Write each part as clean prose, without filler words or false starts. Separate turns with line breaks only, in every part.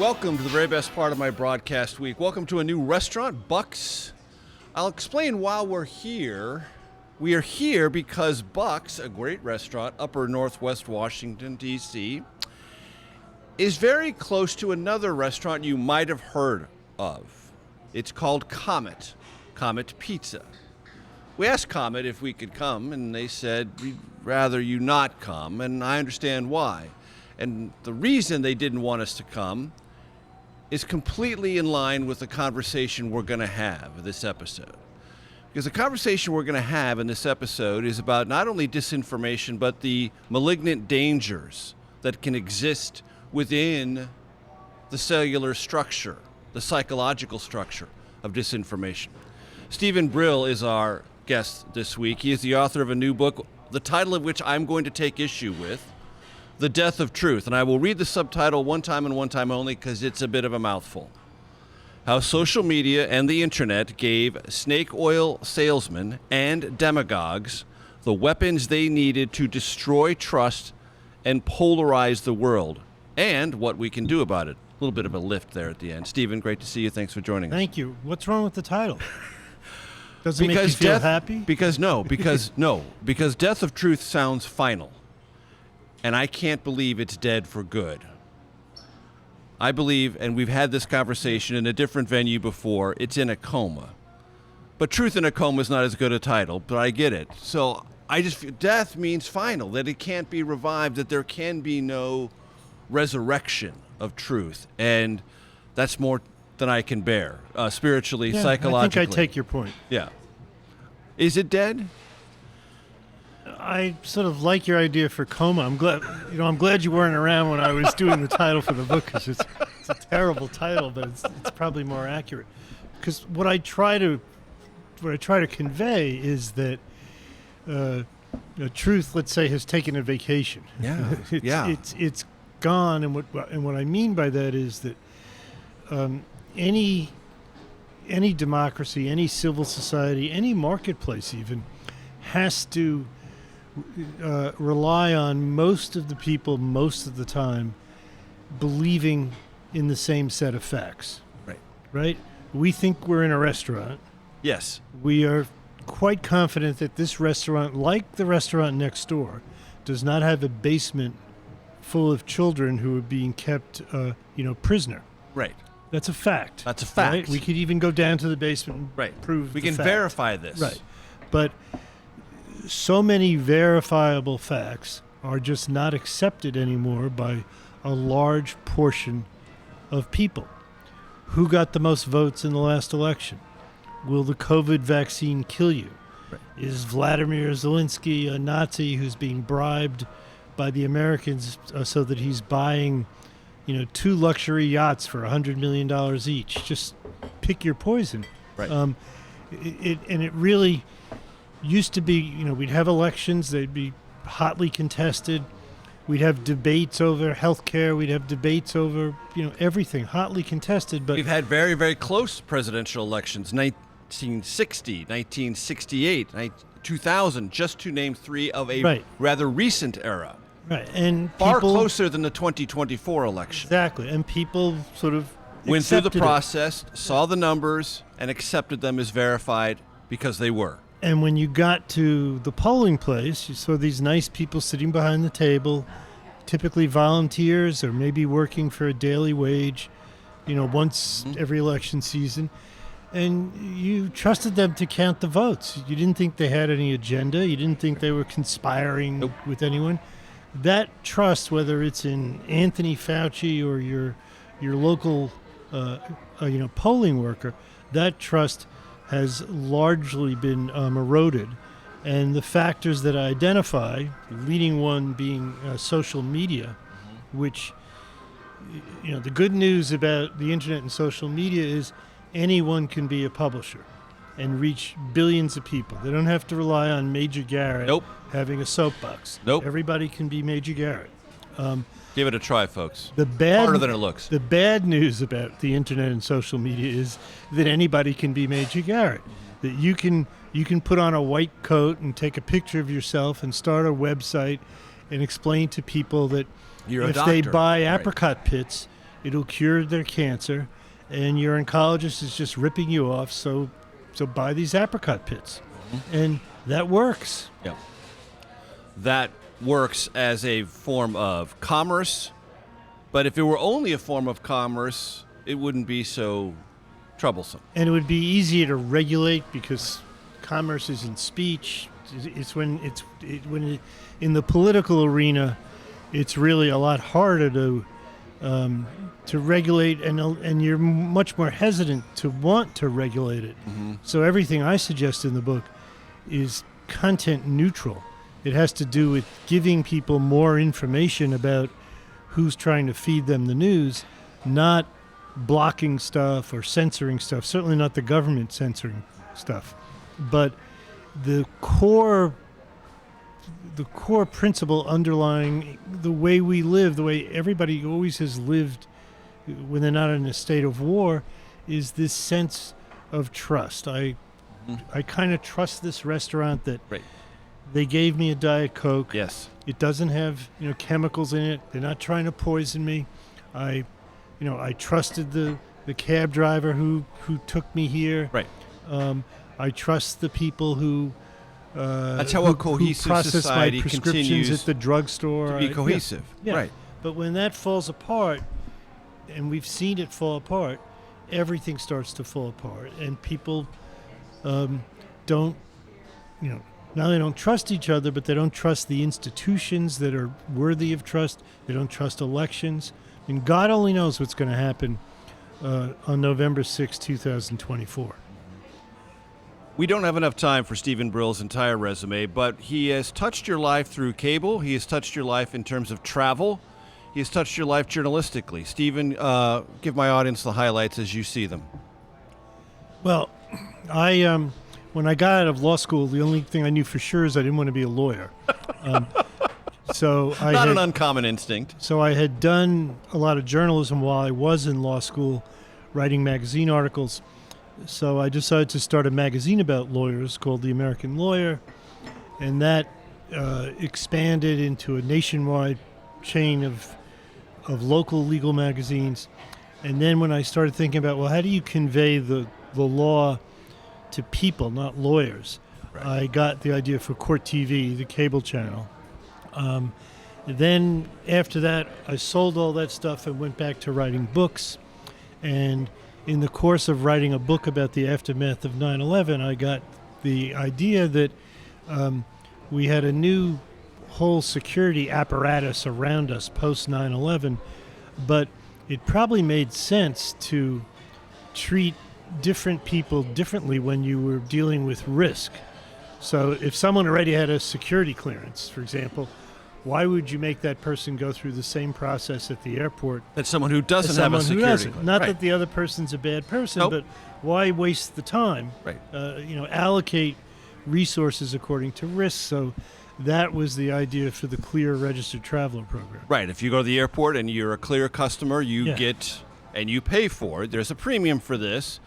welcome to the very best part of my broadcast week. Welcome to a new restaurant, Buck's. I'll explain while we're here. We are here because Buck's, a great restaurant, upper northwest Washington, D.C., is very close to another restaurant you might have heard of. It's called Comet Pizza. We asked Comet if we could come, and they said, we'd rather you not come, and I understand why. And the reason they didn't want us to come is completely in line with the conversation we're going to have this episode. Because the conversation we're going to have in this episode is about not only disinformation, but the malignant dangers that can exist within the cellular structure, the psychological structure of disinformation. Steven Brill is our guest this week. He is the author of a new book, the title of which I'm going to take issue with, The Death of Truth. And I will read the subtitle one time and one time only because it's a bit of a mouthful. How social media and the internet gave snake oil salesmen and demagogues the weapons they needed to destroy trust and polarize the world, and what we can do about it. A little bit of a lift there at the end. Stephen, great to see you. Thanks for joining us.
Thank you. What's wrong with the title? Does it make you feel happy?
Because Death of Truth sounds final. And I can't believe it's dead for good. I believe, and we've had this conversation in a different venue before, it's in a coma. But Truth in a Coma is not as good a title, but I get it. So I just feel death means final, that it can't be revived, that there can be no resurrection of truth. And that's more than I can bear, spiritually, psychologically.
I think I take your point.
Yeah. Is it dead?
I sort of like your idea for coma. I'm glad you weren't around when I was doing the title for the book, because it's a terrible title, but it's probably more accurate. Because what I try to convey is that truth, let's say, has taken a vacation.
Yeah.
It's gone, and what I mean by that is that any democracy, any civil society, any marketplace even has to rely on most of the people most of the time believing in the same set of facts. Right? We think we're in a restaurant.
Yes.
We are quite confident that this restaurant, like the restaurant next door, does not have a basement full of children who are being kept prisoner.
Right.
That's a fact.
That's a fact.
Right? We could even go down to the basement and prove
we
the
can
fact.
Verify this.
Right. But so many verifiable facts are just not accepted anymore by a large portion of people. Who got the most votes in the last election? Will the COVID vaccine kill you?
Right.
Is Vladimir Zelensky a Nazi who's being bribed by the Americans so that he's buying, 2 luxury yachts for $100 million each? Just pick your poison.
Right.
It really used to be, we'd have elections, they'd be hotly contested. We'd have debates over healthcare. We'd have debates over, everything, hotly contested. But
we've had very, very close presidential elections, 1960, 1968, 2000, just to name three of a rather recent era.
Right, and
far closer than the 2024 election.
Exactly, and people sort of
went through the process, saw the numbers, and accepted them as verified because they were.
And when you got to the polling place, you saw these nice people sitting behind the table, typically volunteers or maybe working for a daily wage, once every election season. And you trusted them to count the votes. You didn't think they had any agenda. You didn't think they were conspiring with anyone. That trust, whether it's in Anthony Fauci or your local polling worker, that trust has largely been eroded. And the factors that I identify, the leading one being social media, which, the good news about the internet and social media is anyone can be a publisher and reach billions of people. They don't have to rely on Major Garrett having a soapbox. Everybody can be Major Garrett.
Give it a try, folks.
Harder
than it looks.
The bad news about the internet and social media is that anybody can be Major Garrett. That you can put on a white coat and take a picture of yourself and start a website and explain to people that
You're
if they buy apricot pits, it'll cure their cancer, and your oncologist is just ripping you off. So buy these apricot pits, and that works.
Yeah. That works as a form of commerce, but if it were only a form of commerce, it wouldn't be so troublesome.
And it would be easier to regulate because commerce is in speech. It's when in the political arena, it's really a lot harder to regulate, and you're much more hesitant to want to regulate it. So everything I suggest in the book is content neutral. It has to do with giving people more information about who's trying to feed them the news, not blocking stuff or censoring stuff, certainly not the government censoring stuff. But the core principle underlying the way we live, the way everybody always has lived when they're not in a state of war, is this sense of trust. I kind of trust this restaurant that they gave me a Diet Coke.
Yes.
It doesn't have chemicals in it. They're not trying to poison me. I trusted the cab driver who took me here.
Right.
I trust the people who
that's how a cohesive
process
society
my prescriptions
continues
at the drugstore.
to be cohesive.
Yeah.
Right.
But when that falls apart, and we've seen it fall apart, everything starts to fall apart, and people don't, now they don't trust each other, but they don't trust the institutions that are worthy of trust. They don't trust elections. And God only knows what's going to happen on November 6, 2024.
We don't have enough time for Steven Brill's entire resume, but he has touched your life through cable. He has touched your life in terms of travel. He has touched your life journalistically. Steven, give my audience the highlights as you see them.
Well, when I got out of law school, the only thing I knew for sure is I didn't want to be a lawyer. So
Not an uncommon instinct.
So I had done a lot of journalism while I was in law school, writing magazine articles. So I decided to start a magazine about lawyers called The American Lawyer, and that expanded into a nationwide chain of local legal magazines. And then when I started thinking about, well, how do you convey the law to people, not lawyers? Right. I got the idea for Court TV, the cable channel. Then after that, I sold all that stuff and went back to writing books. And in the course of writing a book about the aftermath of 9/11, I got the idea that we had a new whole security apparatus around us post 9/11, but it probably made sense to treat different people differently when you were dealing with risk. So if someone already had a security clearance, for example, why would you make that person go through the same process at the airport
as someone who doesn't have a security clearance?
Not
right.
that the other person's a bad person,
Nope.
but why waste the time?
Right.
Allocate resources according to risk. So that was the idea for the Clear Registered Traveler program.
Right. If you go to the airport and you're a Clear customer, you
Yeah.
get, and you pay for it. There's a premium for this,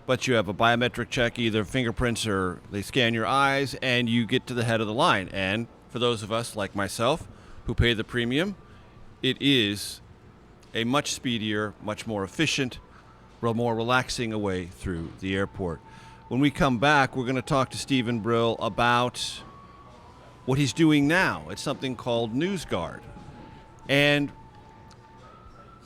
but you have a biometric check, either fingerprints or they scan your eyes, and you get to the head of the line. And for those of us like myself who pay the premium, it is a much speedier, much more efficient, more relaxing way through the airport. When we come back, we're going to talk to Steven Brill about what he's doing now. It's something called NewsGuard. And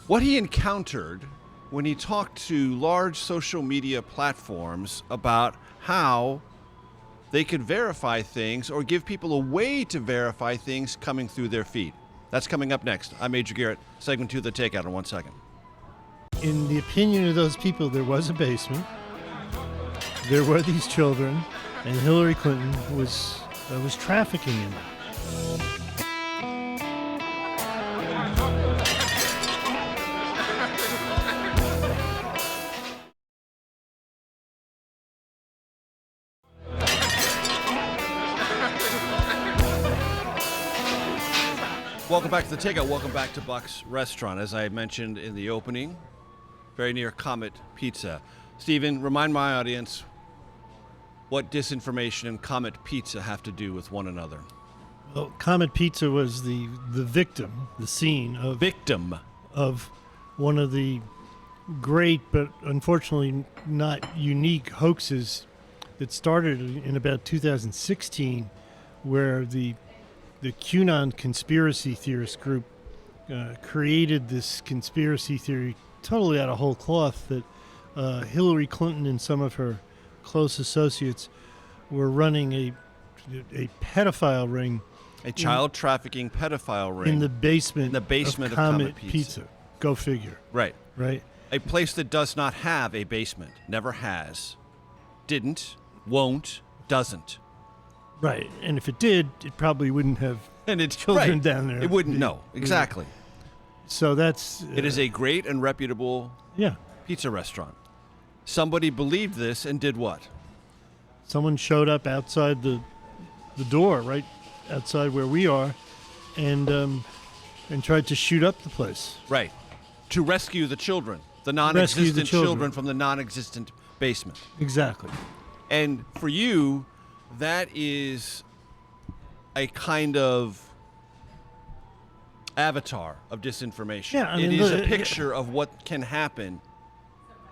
what he encountered when he talked to large social media platforms about how they could verify things or give people a way to verify things coming through their feed. That's coming up next. I'm Major Garrett, segment 2 of The Takeout in 1 second.
In the opinion of those people, there was a basement, there were these children, and Hillary Clinton was trafficking in them.
Welcome back to The Takeout. Welcome back to Buck's Restaurant. As I mentioned in the opening, very near Comet Pizza. Steven, remind my audience what Disinformation and Comet Pizza have to do with one another.
Well, Comet Pizza was the victim, the scene of one of the great but unfortunately not unique hoaxes that started in about 2016, where the QAnon conspiracy theorist group created this conspiracy theory totally out of whole cloth that Hillary Clinton and some of her close associates were running a pedophile ring,
a child trafficking pedophile ring
in the basement
of
Comet
Pizza.
Go figure.
Right.
Right.
A place that does not have a basement, never has, didn't, won't, doesn't.
Right. And if it did, it probably wouldn't have children down there.
It wouldn't. No, exactly.
So that's
it is a great and reputable
yeah.
pizza restaurant. Somebody believed this and did what?
Someone showed up outside the door, right outside where we are, and tried to shoot up the place.
Right. To rescue the children, the non-existent children from the non-existent basement.
Exactly.
And for you, that is a kind of avatar of disinformation.
Yeah, I mean,
it is a picture of what can happen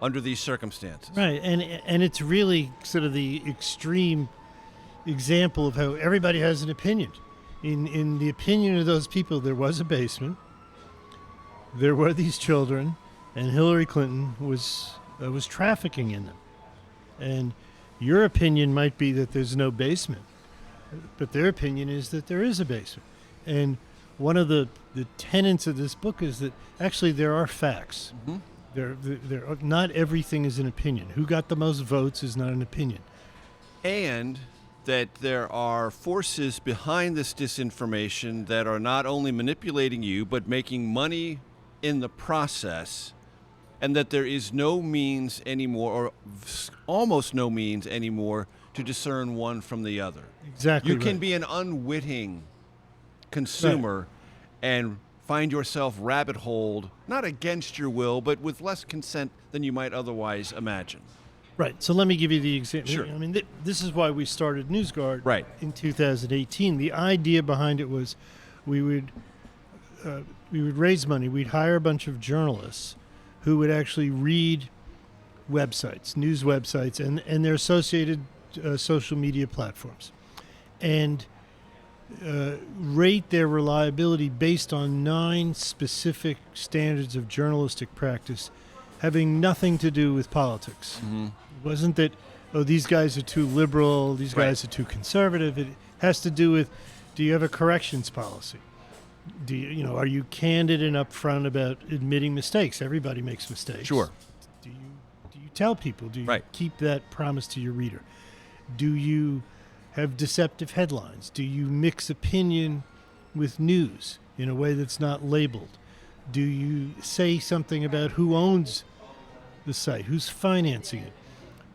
under these circumstances.
Right, and it's really sort of the extreme example of how everybody has an opinion. In the opinion of those people, there was a basement, there were these children, and Hillary Clinton was trafficking in them. And your opinion might be that there's no basement, but their opinion is that there is a basement. And one of the tenets of this book is that actually there are facts. Mm-hmm. Not everything is an opinion. Who got the most votes is not an opinion.
And that there are forces behind this disinformation that are not only manipulating you, but making money in the process, and that there is no means anymore, or almost no means anymore, to discern one from the other.
Exactly.
You can be an unwitting consumer and find yourself rabbit-holed, not against your will, but with less consent than you might otherwise imagine.
Right. So let me give you the example.
Sure.
I mean, this is why we started NewsGuard
in
2018. The idea behind it was we would raise money. We'd hire a bunch of journalists who would actually read websites, news websites, and their associated social media platforms, and rate their reliability based on 9 specific standards of journalistic practice having nothing to do with politics.
Mm-hmm.
It wasn't that, these guys are too liberal, these guys are too conservative. It has to do with, do you have a corrections policy? Do you, are you candid and upfront about admitting mistakes? Everybody makes mistakes.
Sure.
Do you tell people? Do you keep that promise to your reader? Do you have deceptive headlines? Do you mix opinion with news in a way that's not labeled? Do you say something about who owns the site, who's financing it?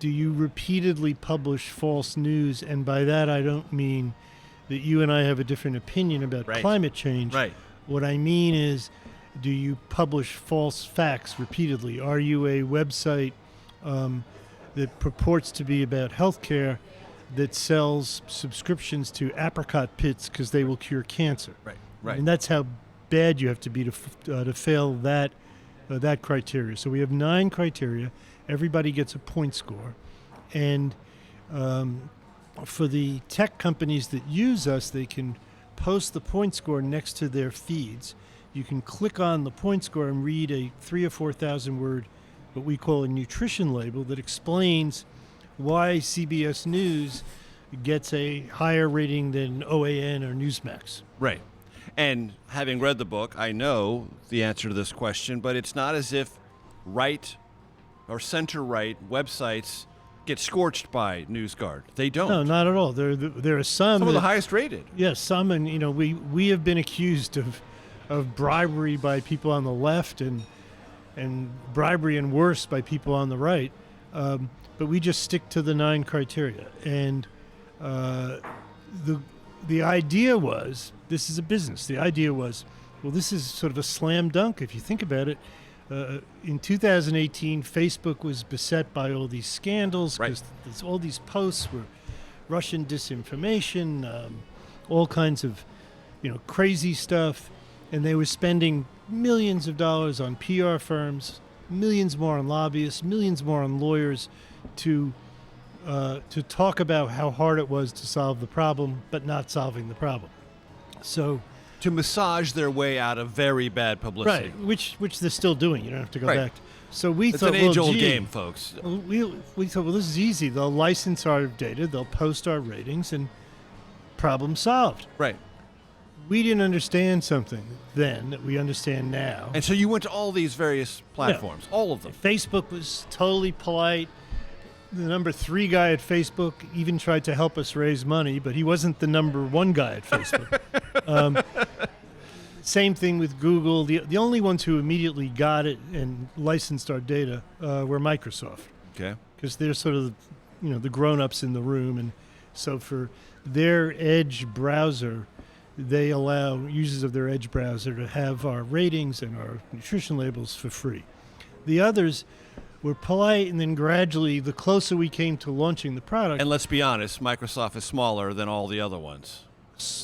Do you repeatedly publish false news? And by that, I don't mean that you and I have a different opinion about climate change.
Right.
What I mean is, do you publish false facts repeatedly? Are you a website that purports to be about healthcare that sells subscriptions to apricot pits because they will cure cancer?
Right.
And that's how bad you have to be to fail that criteria. So we have 9 criteria. Everybody gets a point score, and for the tech companies that use us, they can post the point score next to their feeds. You can click on the point score and read a 3,000 or 4,000 word, what we call a nutrition label, that explains why CBS News gets a higher rating than OAN or Newsmax.
Right. And having read the book, I know the answer to this question, but it's not as if right or center-right websites get scorched by NewsGuard. They don't.
No, not at all. There are some
of the highest rated.
Yes, some, and we have been accused of bribery by people on the left and bribery and worse by people on the right. But we just stick to the 9 criteria. And the idea was, this is a business. The idea was, well, this is sort of a slam dunk if you think about it. In 2018, Facebook was beset by all these scandals because all these posts were Russian disinformation, all kinds of crazy stuff, and they were spending millions of dollars on PR firms, millions more on lobbyists, millions more on lawyers to talk about how hard it was to solve the problem, but not solving the problem. So
to massage their way out of very bad publicity.
right, which they're still doing. You don't have to go
Right.
back. So we
It's
thought,
an
well,
age-old
gee,
game, folks.
We thought, well, this is easy. They'll license our data, they'll post our ratings, and problem solved.
Right.
We didn't understand something then that we understand now.
And so you went to all these various platforms, all of them.
Facebook was totally polite. The number 3 guy at Facebook even tried to help us raise money, but he wasn't the number 1 guy at Facebook. Same thing with Google. The only ones who immediately got it and licensed our data were Microsoft,
Okay.
because they're sort of the grown-ups in the room, and so for their Edge browser, they allow users of their Edge browser to have our ratings and our nutrition labels for free. The others were polite, and then gradually, the closer we came to launching the product,
And let's be honest, Microsoft is smaller than all the other ones.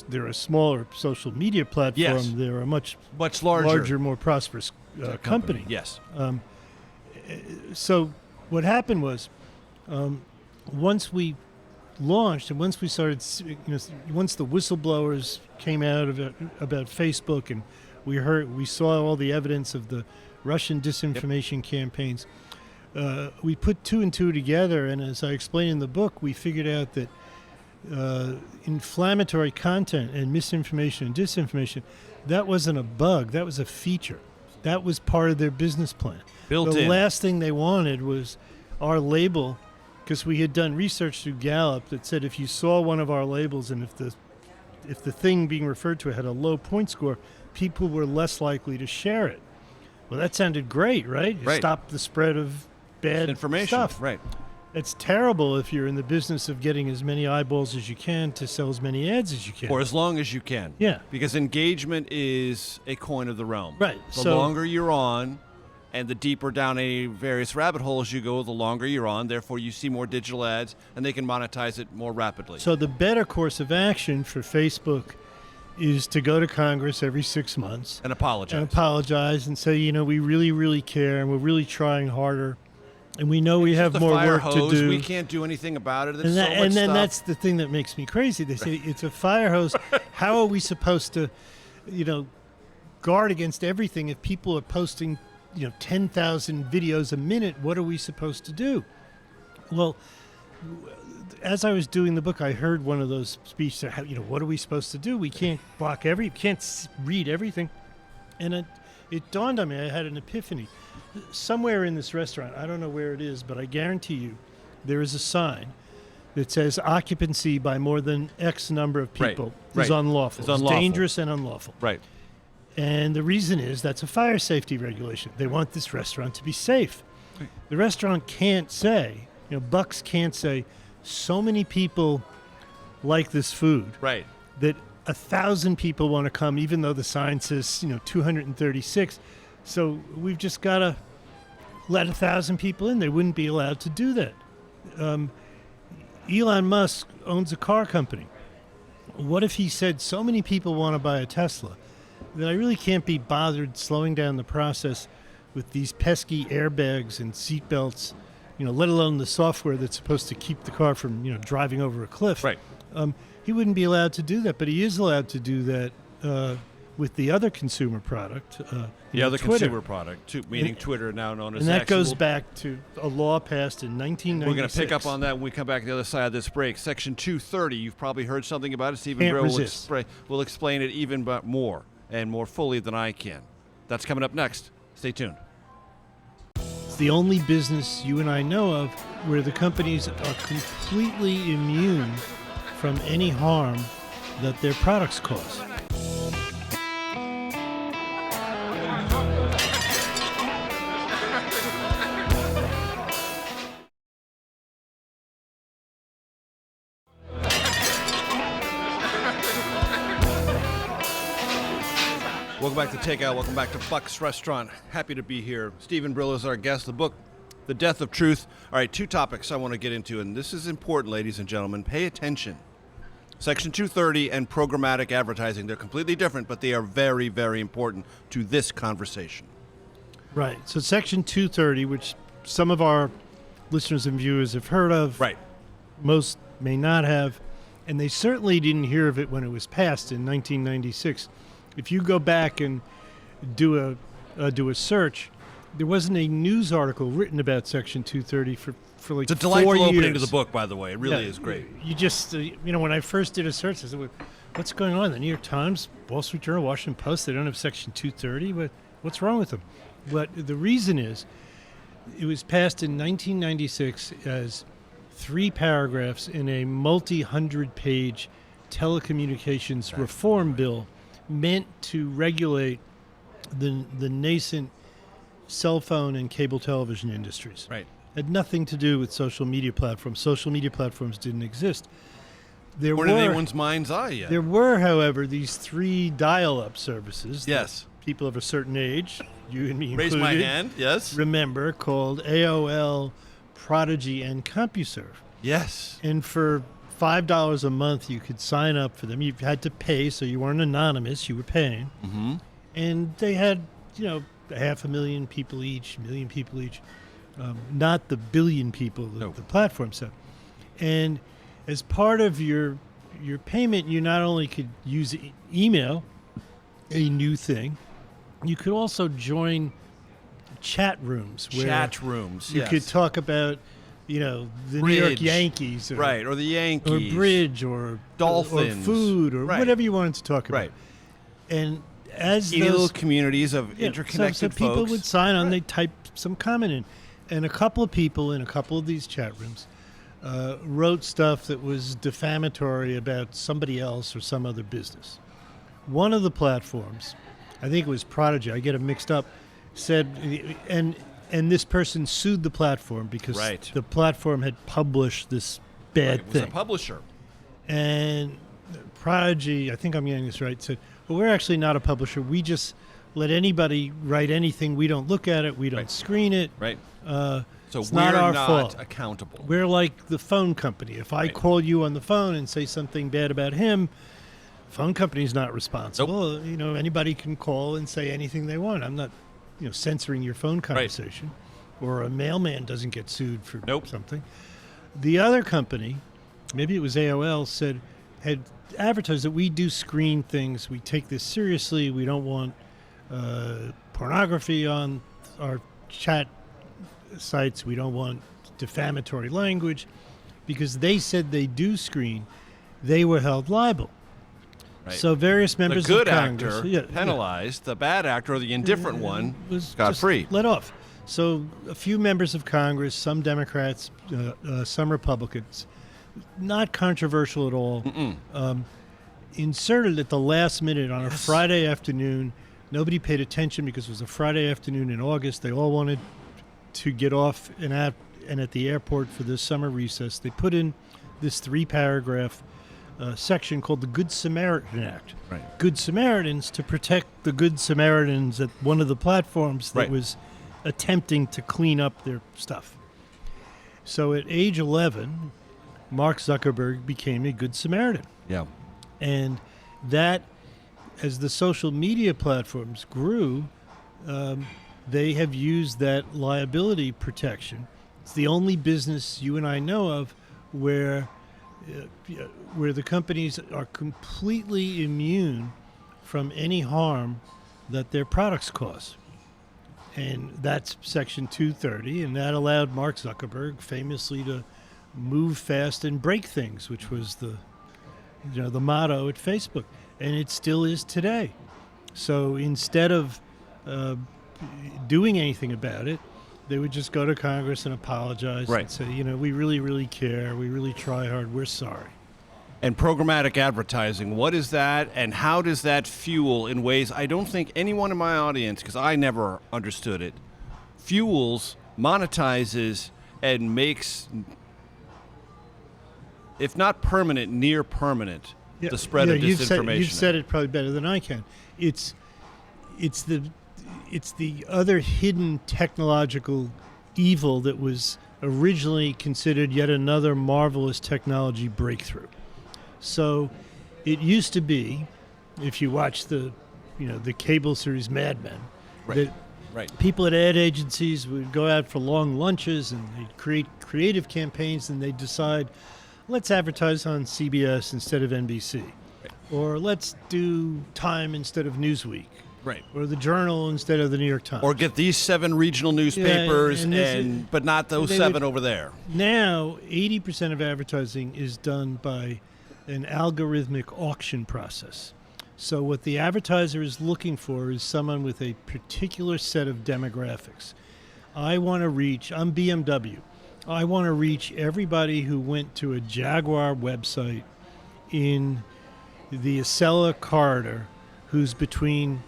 they're a smaller social media platform.
Yes.
They're a much
Much larger,
larger, more prosperous company.
Yes.
So what happened was, once we launched and once we started, once the whistleblowers came out about Facebook, and we saw all the evidence of the Russian disinformation campaigns, we put 2 and 2 together, and as I explain in the book, we figured out that inflammatory content and misinformation and disinformation, that wasn't a bug, that was a feature. That was part of their business plan.
Built
the
in.
last thing they wanted was our label, because we had done research through Gallup that said if you saw one of our labels and if the thing being referred to had a low point score, people were less likely to share it. Well, that sounded great, right?
Right.
Stop the spread of bad
Information.
stuff.
Right.
It's terrible if you're in the business of getting as many eyeballs as you can to sell as many ads as you can.
For as long as you can.
Yeah.
Because engagement is a coin of the realm.
Right.
The
So-
longer you're on and the deeper down any various rabbit holes you go, the longer you're on. Therefore, you see more digital ads, and they can monetize it more rapidly.
So the better course of action for Facebook is to go to Congress every 6 months
and apologize.
and apologize and say, we really, really care, and we're really trying harder, and we know we have
The
more
fire
work
hose,
to do.
we can't do anything about it. There's
And,
so much
then
stuff.
that's the thing that makes me crazy. They say it's a fire hose. How are we supposed to, guard against everything if people are posting, 10,000 videos a minute? What are we supposed to do? Well, as I was doing the book, I heard one of those speeches. What are we supposed to do? We can't can't read everything. And it dawned on me. I had an epiphany. Somewhere in this restaurant, I don't know where it is, but I guarantee you, there is a sign that says occupancy by more than X number of people is unlawful.
It's unlawful.
Dangerous and unlawful.
Right.
And the reason is that's a fire safety regulation. They want this restaurant to be safe.
Right.
The restaurant can't say, Bucks can't say, so many people like this food
Right.
that 1,000 people want to come, even though the sign says, 236. So we've just got to let 1,000 people in. They wouldn't be allowed to do that. Elon Musk owns a car company. What if he said so many people want to buy a Tesla that I really can't be bothered slowing down the process with these pesky airbags and seat belts, let alone the software that's supposed to keep the car from, driving over a cliff.
Right.
He wouldn't be allowed to do that, but he is allowed to do that with the other consumer product.
The other
Twitter.
consumer product, meaning Twitter, now known as
And that
X.
goes
We'll-
back to a law passed in 1996.
We're going to pick up on that when we come back to the other side of this break. Section 230, you've probably heard something about it. Steven
Can't
Brill
resist.
will explain it even more and more fully than I can. That's coming up next. Stay tuned.
It's the only business you and I know of where the companies are completely immune from any harm that their products cause.
Welcome back to Takeout. Welcome back to Buck's Restaurant. Happy to be here. Steven Brill is our guest. The book, The Death of Truth. All right, 2 topics I want to get into, and this is important, ladies and gentlemen. Pay attention. Section 230 and programmatic advertising. They're completely different, but they are very, very important to this conversation.
Right. So Section 230, which some of our listeners and viewers have heard of.
Right.
Most may not have. And they certainly didn't hear of it when it was passed in 1996. If you go back and do a search, there wasn't a news article written about Section 230 for like 4 years.
It's a delightful opening to the book, by the way. It really is great.
You just, when I first did a search, I said, what's going on? The New York Times, Wall Street Journal, Washington Post, they don't have Section 230? What's wrong with them? But the reason is it was passed in 1996 as 3 paragraphs in a multi-hundred-page telecommunications reform bill meant to regulate the nascent cell phone and cable television industries.
Right.
Had nothing to do with social media platforms. Social media platforms didn't exist.
There weren't in anyone's mind's eye yet.
There were, however, these 3 dial-up services.
Yes.
People of a certain age, you and me included,
raise my hand, yes.
remember, called AOL, Prodigy, and CompuServe.
Yes.
And for $5 a month, you could sign up for them. You had to pay, so you weren't anonymous. You were paying.
Mm-hmm.
And they had, 500,000 people each, million people each. Not the billion people that the platforms have. And as part of your payment, you not only could use email, a new thing, you could also join chat rooms.
You
could talk about, the
Bridge.
New York Yankees.
Or the Yankees.
Or bridge, or
Dolphins.
or food, or whatever you wanted to talk about.
Right.
And as
those little communities of interconnected
so people
folks.
would sign on, they'd type some comment in. And a couple of people in a couple of these chat rooms wrote stuff that was defamatory about somebody else or some other business. One of the platforms, I think it was Prodigy, I get it mixed up, said, and this person sued the platform because the platform had published this bad
thing. It was
thing.
a publisher.
And Prodigy, I think I'm getting this right, said, well, we're actually not a publisher. We just let anybody write anything. We don't look at it. We don't screen it.
Right.
So
it's
we're
not
our fault.
Accountable.
We're like the phone company. If I call you on the phone and say something bad about him, phone company's not responsible.
Nope.
Anybody can call and say anything they want. I'm not, censoring your phone conversation. Or a mailman doesn't get sued for something. The other company, maybe it was AOL, had advertised that we do screen things. We take this seriously. We don't want pornography on our chat sites. We don't want defamatory language. Because they said they do screen, they were held liable.
Right.
So various members
of
Congress...
The good actor penalized, the bad actor, or the indifferent one, got free.
Let off. So a few members of Congress, some Democrats, some Republicans, not controversial at all, inserted at the last minute on a Friday afternoon. Nobody paid attention because it was a Friday afternoon in August. They all wanted to get off and at the airport for the summer recess. They put in this 3-paragraph section called the Good Samaritan Act.
Right.
Good Samaritans to protect the Good Samaritans at one of the platforms that was attempting to clean up their stuff. So at age 11, Mark Zuckerberg became a Good Samaritan.
Yeah.
And that, as the social media platforms grew, they have used that liability protection. It's the only business you and I know of where the companies are completely immune from any harm that their products cause. And that's Section 230, and that allowed Mark Zuckerberg famously to move fast and break things, which was the motto at Facebook, and it still is today. So instead of doing anything about it, they would just go to Congress and apologize and say, we really, really care. We really try hard. We're sorry.
And programmatic advertising, what is that, and how does that fuel in ways I don't think anyone in my audience, because I never understood it, fuels, monetizes, and makes, if not permanent, near permanent, the spread of disinformation.
You've said it probably better than I can. It's the other hidden technological evil that was originally considered yet another marvelous technology breakthrough. So it used to be, if you watch the cable series Mad Men, that people at ad agencies would go out for long lunches and they'd create creative campaigns, and they'd decide, let's advertise on CBS instead of NBC, or let's do Time instead of Newsweek, or the Journal instead of the New York Times,
or get these 7 regional newspapers, but not those 7 over there.
Now, 80% of advertising is done by an algorithmic auction process. So what the advertiser is looking for is someone with a particular set of demographics. I'm BMW. I want to reach everybody who went to a Jaguar website in the Acela corridor who's between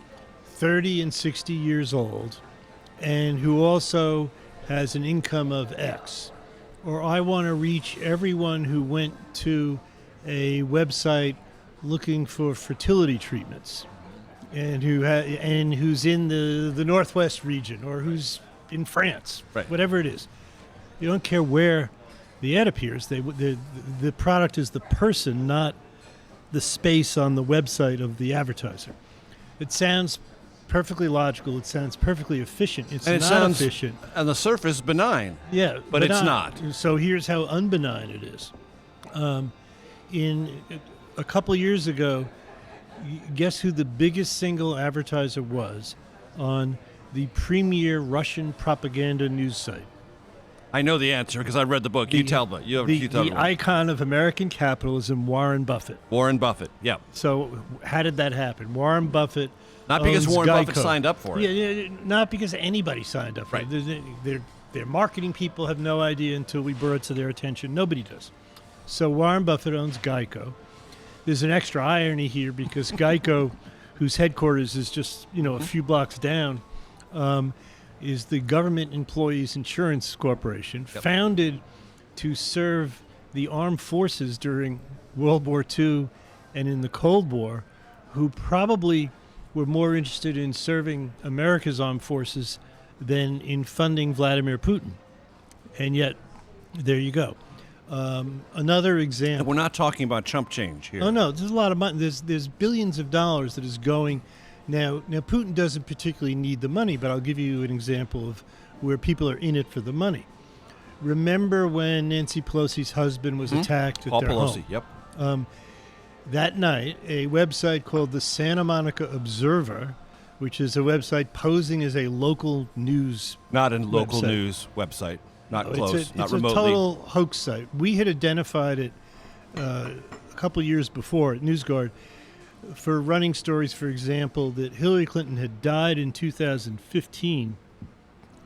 30 and 60 years old and who also has an income of X. Or I want to reach everyone who went to a website looking for fertility treatments and who's in the Northwest region or who's in France, whatever it is. You don't care where the ad appears. The product is the person, not the space on the website of the advertiser. It sounds perfectly logical. It sounds perfectly efficient. It's not efficient.
On the surface, benign.
Yeah,
but it's not.
So here's how unbenign it is. In a couple years ago, guess who the biggest single advertiser was on the premier Russian propaganda news site?
I know the answer because I read the book. You tell me.
The icon of American capitalism, Warren Buffett.
Warren Buffett, yeah.
So how did that happen? Warren Buffett
Not because Warren
Geico.
Buffett signed up for it.
Yeah, not because anybody signed up for it. Their marketing people have no idea until we brought it to their attention. Nobody does. So Warren Buffett owns Geico. There's an extra irony here because Geico, whose headquarters is just a few blocks down, is the Government Employees Insurance Corporation, founded to serve the armed forces during World War II and in the Cold War, who probably were more interested in serving America's armed forces than in funding Vladimir Putin. And yet, there you go. Another example.
And we're not talking about chump change here.
Oh no, there's a lot of money. There's billions of dollars that is going. Now Putin doesn't particularly need the money, but I'll give you an example of where people are in it for the money. Remember when Nancy Pelosi's husband was attacked at
Paul
their
Pelosi,
home? That night, a website called the Santa Monica Observer, which is a website posing as a local news
Not a local
website.
News website. Not close, not
it's
remotely.
It's a total hoax site. We had identified it a couple years before at NewsGuard for running stories, for example, that Hillary Clinton had died in 2015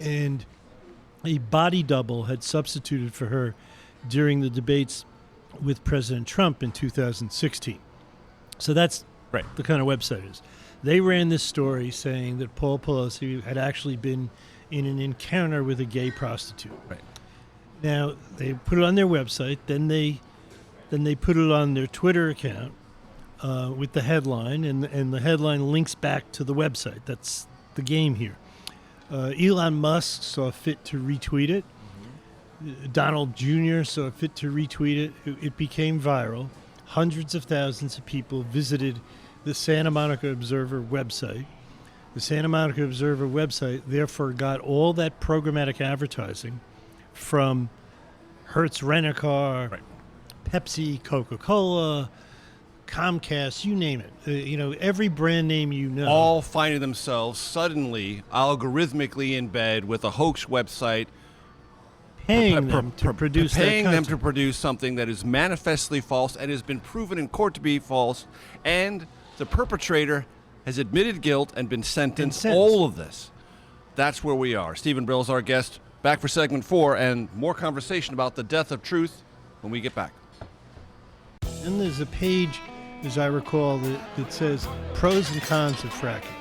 and a body double had substituted for her during the debates with President Trump in 2016. So that's the kind of website it is. They ran this story saying that Paul Pelosi had actually been in an encounter with a gay prostitute. Now, they put it on their website, then they put it on their Twitter account with the headline, and the headline links back to the website. That's the game here. Elon Musk saw fit to retweet it. Donald Jr. saw fit to retweet it. It became viral. Hundreds of thousands of people visited the Santa Monica Observer website. The Santa Monica Observer website therefore got all that programmatic advertising from Hertz Rent-A-Car, Pepsi, Coca-Cola, Comcast, you name it. Every brand name you know.
All finding themselves suddenly algorithmically in bed with a hoax website
paying them to
produce something that is manifestly false and has been proven in court to be false, and the perpetrator has admitted guilt and been sentenced. All of this. That's where we are. Steven Brill is our guest. Back for segment 4 and more conversation about the death of truth when we get back.
And there's a page, as I recall, that says pros and cons of fracking.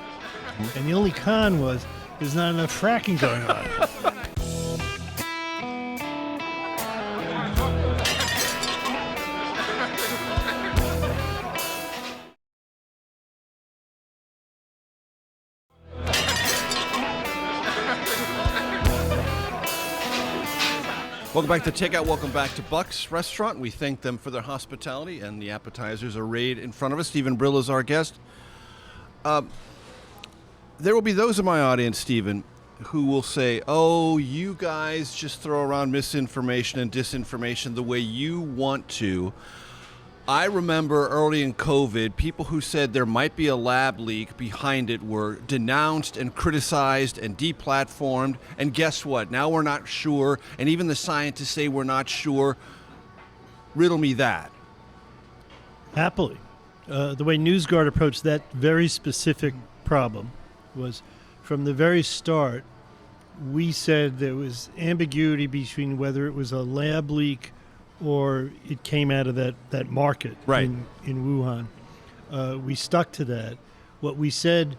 And the only con was there's not enough fracking going on.
Welcome back to Takeout. Welcome back to Buck's Restaurant. We thank them for their hospitality, and the appetizers are arrayed in front of us. Steven Brill is our guest. There will be those in my audience, Steven, who will say, oh, you guys just throw around misinformation and disinformation the way you want to. I remember early in COVID, people who said there might be a lab leak behind it were denounced and criticized and deplatformed. And guess what? Now we're not sure. And even the scientists say we're not sure. Riddle me that.
Happily. The way NewsGuard approached that very specific problem was from the very start, we said there was ambiguity between whether it was a lab leak or it came out of that market
right.
in Wuhan. We stuck to that. What we said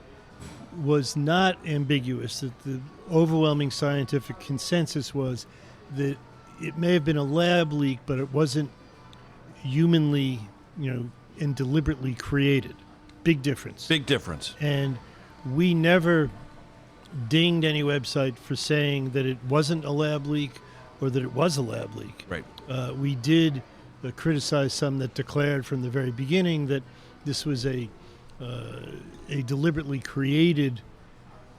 was not ambiguous, that the overwhelming scientific consensus was that it may have been a lab leak, but it wasn't humanly, and deliberately created. Big difference.
Big difference.
And we never dinged any website for saying that it wasn't a lab leak or that it was a lab leak.
Right.
We did criticize some that declared from the very beginning that this was a deliberately created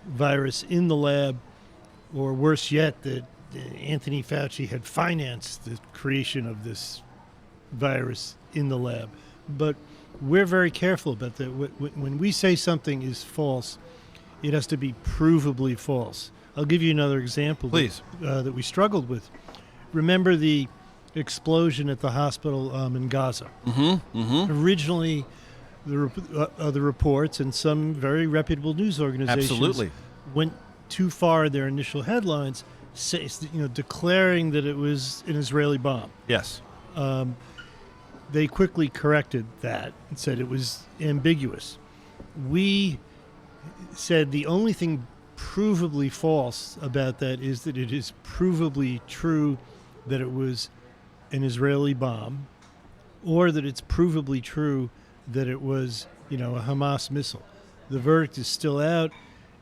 virus in the lab, or worse yet, that Anthony Fauci had financed the creation of this virus in the lab. But we're very careful about that. When we say something is false, it has to be provably false. I'll give you another example.
Please.
That we struggled with. Remember the explosion at the hospital in Gaza?
Mm-hmm. Mm-hmm.
Originally, the reports and some very reputable news organizations
absolutely
went too far in their initial headlines, declaring that it was an Israeli bomb.
Yes.
They quickly corrected that and said it was ambiguous. We said the only thing provably false about that is that it is provably true that it was an Israeli bomb, or that it's provably true that it was, a Hamas missile. The verdict is still out.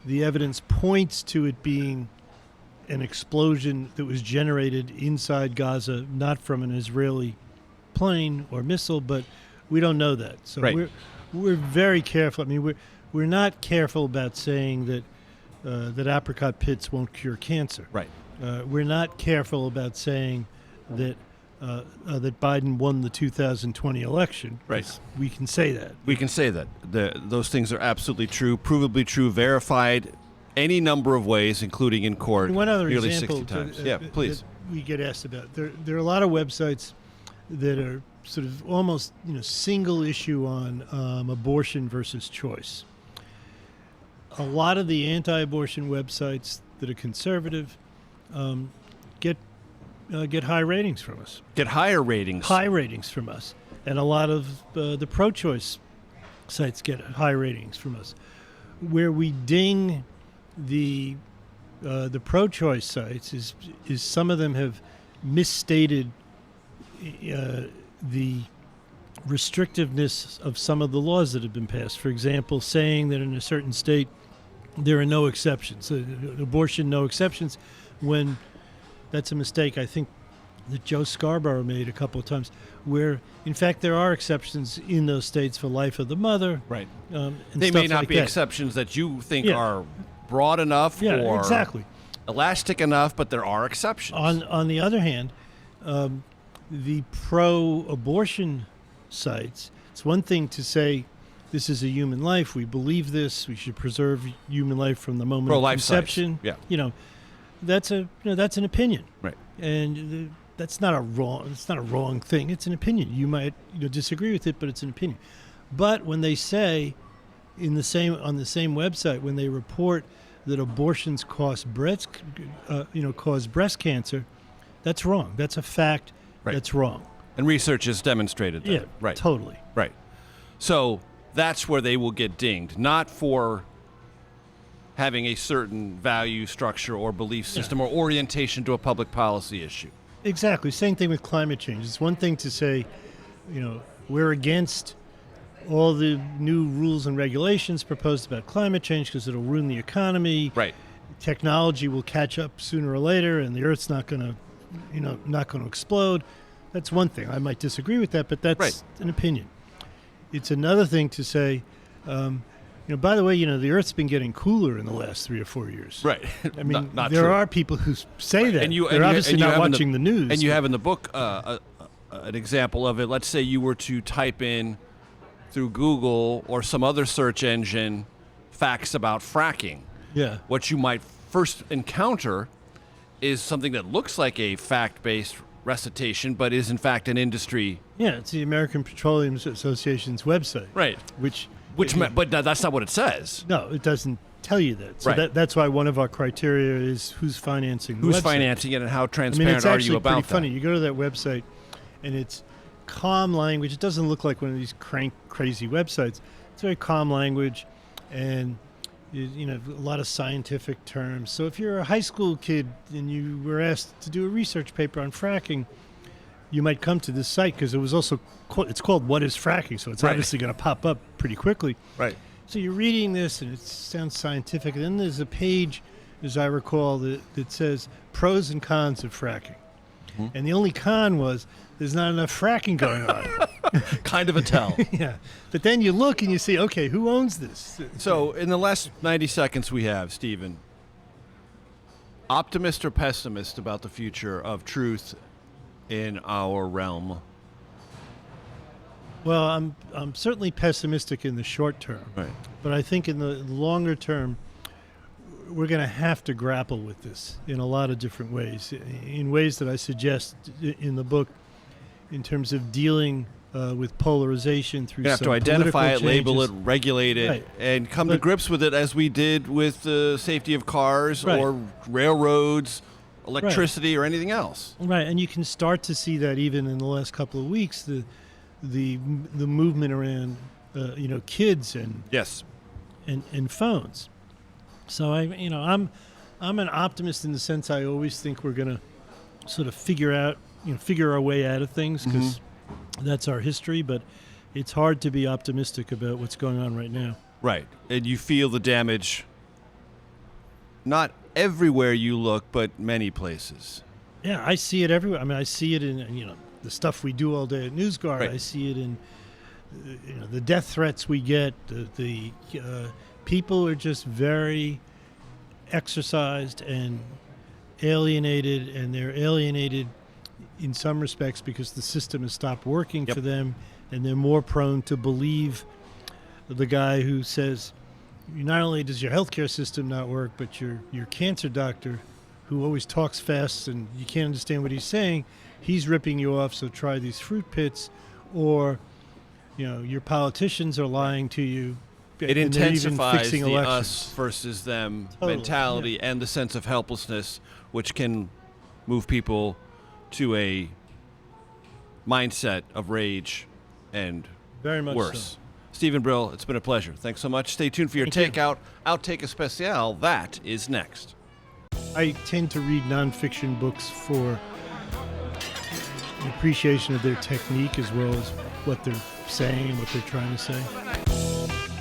The evidence points to it being an explosion that was generated inside Gaza, not from an Israeli plane or missile, but we don't know that. So
right.
we're very careful. I mean, we're not careful about saying that that apricot pits won't cure cancer.
Right.
We're not careful about saying that that Biden won the 2020 election.
Right.
We can say that.
We can say that. Those things are absolutely true, provably true, verified any number of ways, including in court.
One other
nearly
example
60 times. Yeah, please.
That we get asked about. There are a lot of websites that are sort of almost single issue on abortion versus choice. A lot of the anti-abortion websites that are conservative get high ratings from us.
Get higher ratings.
High ratings from us. And a lot of the pro-choice sites get high ratings from us. Where we ding the pro-choice sites is some of them have misstated the restrictiveness of some of the laws that have been passed. For example, saying that in a certain state there are no exceptions, abortion no exceptions, when that's a mistake I think that Joe Scarborough made a couple of times, where in fact there are exceptions in those states for life of the mother.
Right.
And
they
stuff
may not
like
be
that.
exceptions that you think
Yeah.
are broad enough or
exactly.
elastic enough, but there are exceptions.
On the other hand, the pro-abortion sites, it's one thing to say this is a human life, we believe this, we should preserve human life from the moment
Pro-life
of conception.
sites. Yeah.
That's an opinion.
Right.
And it's not a wrong thing. It's an opinion. You might disagree with it, but it's an opinion. But when they say on the same website, when they report that abortions cause breast cancer, that's wrong. That's a fact.
Right.
That's wrong.
And research has demonstrated that.
Yeah,
right.
Totally.
Right. So that's where they will get dinged, not for having a certain value structure or belief system or orientation to a public policy issue.
Exactly. Same thing with climate change. It's one thing to say, we're against all the new rules and regulations proposed about climate change because it'll ruin the economy.
Right.
Technology will catch up sooner or later, and the Earth's not going to not going to explode. That's one thing. I might disagree with that, but that's
Right.
an opinion. It's another thing to say, by the way, the Earth's been getting cooler in the last 3 or 4 years.
Right.
I mean,
not
there
true.
are people who say that.
And you-
They're
and you-
obviously
and you
not
have in
watching the news.
And you have in the book an example of it. Let's say you were to type in through Google or some other search engine facts about fracking.
Yeah.
What you might first encounter is something that looks like a fact-based recitation, but is in fact an industry.
Yeah, it's the American Petroleum Association's website.
Right. But that's not what it says.
No, it doesn't tell you that. So
Right.
that's why one of our criteria is who's financing the
Who's
website.
financing it and how
I mean,
transparent
it's
are
actually
you about
pretty funny.
that?
You go to that website, and it's calm language. It doesn't look like one of these crazy websites. It's very calm language, and a lot of scientific terms. So if you're a high school kid and you were asked to do a research paper on fracking, you might come to this site because it was also it's called "What is Fracking?" So it's
Right.
obviously going to pop up pretty quickly.
Right.
So you're reading this, and it sounds scientific. And then there's a page, as I recall, that says pros and cons of fracking.
Mm-hmm.
And the only con was there's not enough fracking going on.
Kind of a tell.
Yeah. But then you look and you see, okay, who owns this?
So, in the last 90 seconds we have, Stephen, optimist or pessimist about the future of truth in our realm?
Well, I'm certainly pessimistic in the short term.
Right.
But I think in the longer term, we're going to have to grapple with this in a lot of different ways, in ways that I suggest in the book, in terms of dealing with polarization through
You have
some
to identify it,
political
label it,
changes.
regulate it,
Right.
and come to
But-
grips with it as we did with the safety of cars
Right.
or railroads, electricity, or anything else.
Right, and you can start to see that even in the last couple of weeks, the movement around kids and
Yes.
phones. So I'm an optimist in the sense I always think we're going to sort of figure our way out of things because that's our history. But it's hard to be optimistic about what's going on right now.
Right. And you feel the damage not everywhere you look, but many places.
Yeah, I see it everywhere. I mean, I see it in the stuff we do all day at NewsGuard.
Right.
I see it in the death threats we get. The people are just very exercised and alienated, and they're alienated in some respects because the system has stopped working
Yep.
for them, and they're more prone to believe the guy who says, not only does your healthcare system not work, but your cancer doctor, who always talks fast and you can't understand what he's saying, he's ripping you off, so try these fruit pits. Or, your politicians are lying to you.
It
and they're even
intensifies
fixing
the
elections.
us versus them
Totally,
mentality and the sense of helplessness, which can move people to a mindset of rage and
Very much
worse.
so.
Steven Brill, it's been a pleasure. Thanks so much. Stay tuned for your
Thank you.
Takeout Outtake Especial. That is next.
I tend to read nonfiction books for an appreciation of their technique as well as what they're saying, what they're trying to say.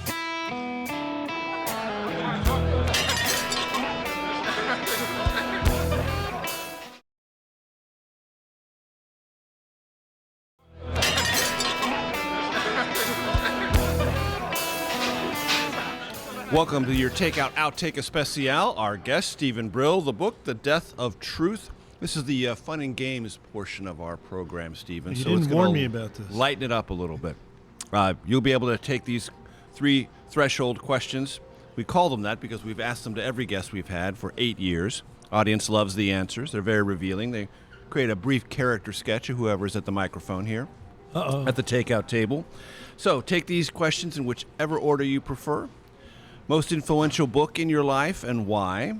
Welcome to your Takeout Outtake Especial. Our guest, Steven Brill, the book, The Death of Truth. This is the fun and games portion of our program, Steven.
You
it's
didn't
gonna
warn me about this.
Lighten it up a little bit. You'll be able to take these 3 threshold questions. We call them that because we've asked them to every guest we've had for 8 years. Audience loves the answers. They're very revealing. They create a brief character sketch of whoever's at the microphone here at the takeout table. So take these questions in whichever order you prefer. Most influential book in your life and why?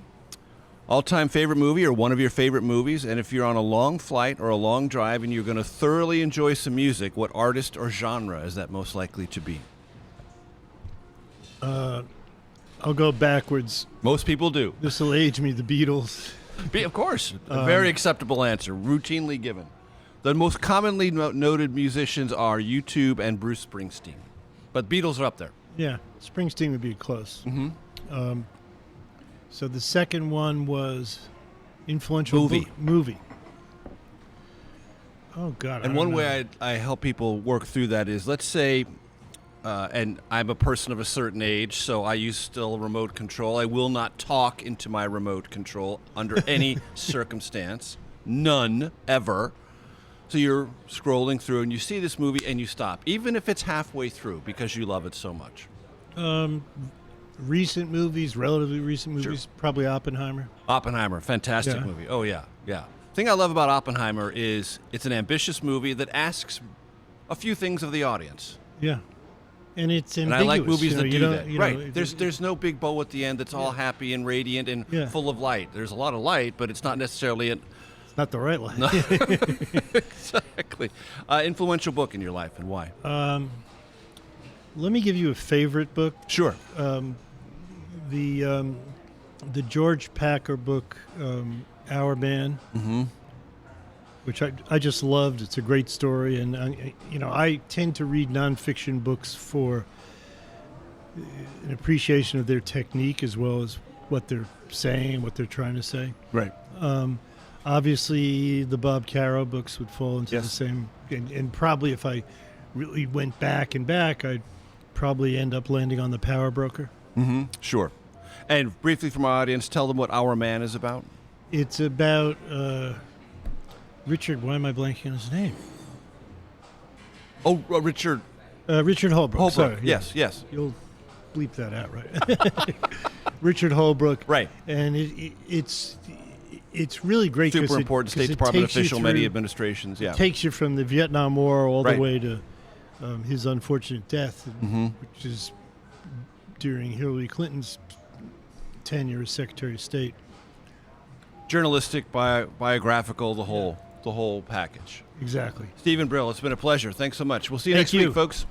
All-time favorite movie or one of your favorite movies? And if you're on a long flight or a long drive and you're going to thoroughly enjoy some music, what artist or genre is that most likely to be?
I'll go backwards.
Most people do.
This will age me, the Beatles.
Of course. A very acceptable answer, routinely given. The most commonly noted musicians are U2 and Bruce Springsteen. But Beatles are up there.
Yeah, Springsteen would be close. So the second one was influential
Movie.
movie. Oh God!
And one way I help people work through that is, let's say, and I'm a person of a certain age, so I use still remote control. I will not talk into my remote control under any circumstance. None, ever. So you're scrolling through and you see this movie and you stop, even if it's halfway through, because you love it so much.
Recent movies, relatively recent movies,
Sure.
Probably Oppenheimer.
Oppenheimer, fantastic
Yeah.
movie. Oh, yeah, yeah. The thing I love about Oppenheimer is it's an ambitious movie that asks a few things of the audience.
Yeah. And it's
And
ambiguous.
I like movies that
you
do
don't-
that.
you know,
Right. There's no big bow at the end that's all happy and radiant and
Yeah.
full of light. There's a lot of light, but it's not necessarily
It's not the right line.
exactly. Influential book in your life, and why?
Let me give you a favorite book.
Sure.
The George Packer book, Our Man, which I just loved. It's a great story, and I tend to read nonfiction books for an appreciation of their technique as well as what they're saying, what they're trying to say.
Right.
Obviously, the Bob Caro books would fall into the
Yes.
same, and probably if I really went back and back, I'd probably end up landing on The Power Broker.
Sure. And briefly from our audience, tell them what Our Man is about.
It's about Richard. Why am I blanking on his name?
Oh, Richard
Richard Holbrooke.
Holbrook.
Sorry,
Yes, yes.
You'll bleep that out, right? Richard Holbrooke.
Right.
And it's really great.
Super important State Department official, many
through,
administrations. Yeah.
takes you from the Vietnam War all
Right.
the way to his unfortunate death, which is during Hillary Clinton's tenure as Secretary of State.
Journalistic, biographical, the whole package.
Exactly.
Steven Brill, it's been a pleasure. Thanks so much. We'll see you
Thank
next
you.
week, folks.